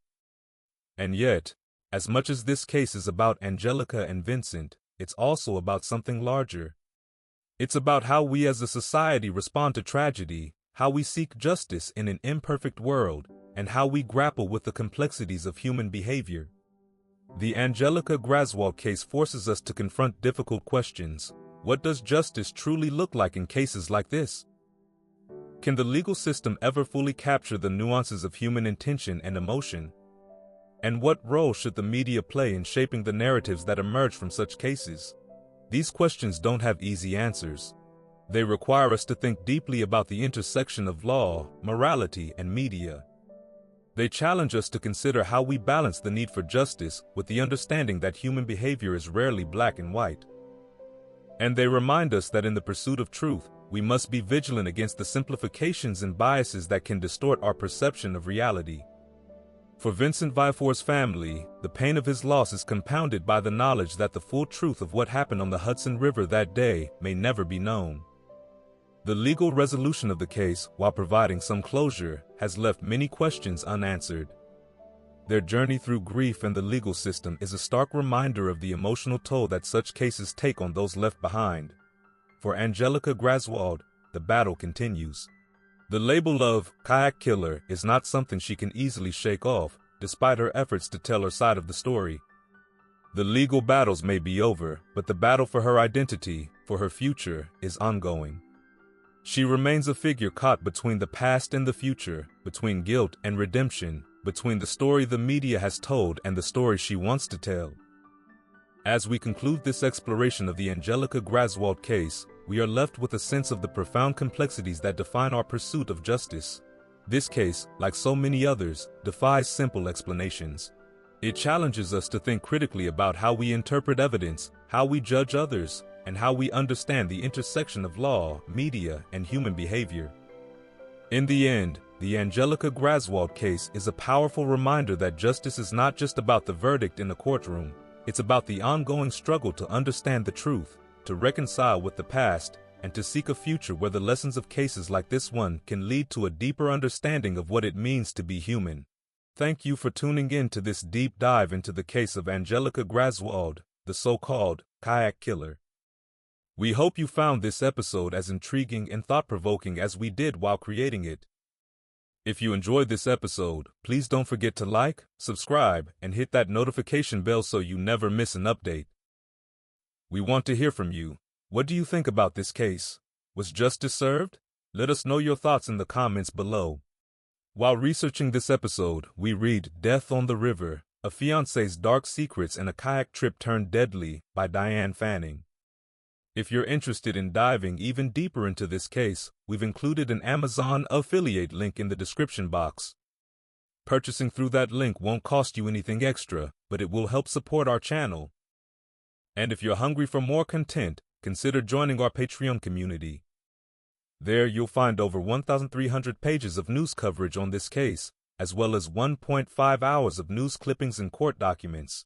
And yet, as much as this case is about Angelika and Vincent, it's also about something larger. It's about how we as a society respond to tragedy, how we seek justice in an imperfect world, and how we grapple with the complexities of human behavior. The Angelika Graswald case forces us to confront difficult questions. What does justice truly look like in cases like this? Can the legal system ever fully capture the nuances of human intention and emotion? And what role should the media play in shaping the narratives that emerge from such cases? These questions don't have easy answers. They require us to think deeply about the intersection of law, morality, and media. They challenge us to consider how we balance the need for justice with the understanding that human behavior is rarely black and white. And they remind us that in the pursuit of truth, we must be vigilant against the simplifications and biases that can distort our perception of reality. For Vincent Viafore's family, the pain of his loss is compounded by the knowledge that the full truth of what happened on the Hudson River that day may never be known. The legal resolution of the case, while providing some closure, has left many questions unanswered. Their journey through grief and the legal system is a stark reminder of the emotional toll that such cases take on those left behind. For Angelika Graswald, the battle continues. The label of Kayak Killer is not something she can easily shake off, despite her efforts to tell her side of the story. The legal battles may be over, but the battle for her identity, for her future, is ongoing. She remains a figure caught between the past and the future, between guilt and redemption, between the story the media has told and the story she wants to tell. As we conclude this exploration of the Angelika Graswald case, we are left with a sense of the profound complexities that define our pursuit of justice. This case, like so many others, defies simple explanations. It challenges us to think critically about how we interpret evidence, how we judge others, and how we understand the intersection of law, media, and human behavior. In the end, the Angelika Graswald case is a powerful reminder that justice is not just about the verdict in a courtroom, it's about the ongoing struggle to understand the truth, to reconcile with the past, and to seek a future where the lessons of cases like this one can lead to a deeper understanding of what it means to be human. Thank you for tuning in to this deep dive into the case of Angelika Graswald, the so-called Kayak Killer. We hope you found this episode as intriguing and thought-provoking as we did while creating it. If you enjoyed this episode, please don't forget to like, subscribe, and hit that notification bell so you never miss an update. We want to hear from you. What do you think about this case? Was justice served? Let us know your thoughts in the comments below. While researching this episode, we read Death on the River, A Fiancé's Dark Secrets and a Kayak Trip Turned Deadly by Diane Fanning. If you're interested in diving even deeper into this case, we've included an Amazon affiliate link in the description box. Purchasing through that link won't cost you anything extra, but it will help support our channel. And if you're hungry for more content, consider joining our Patreon community. There you'll find over 1,300 pages of news coverage on this case, as well as 1.5 hours of news clippings and court documents.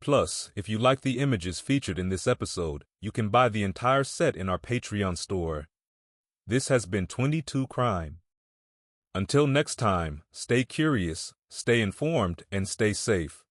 Plus, if you like the images featured in this episode, you can buy the entire set in our Patreon store. This has been 22 Crime. Until next time, stay curious, stay informed, and stay safe.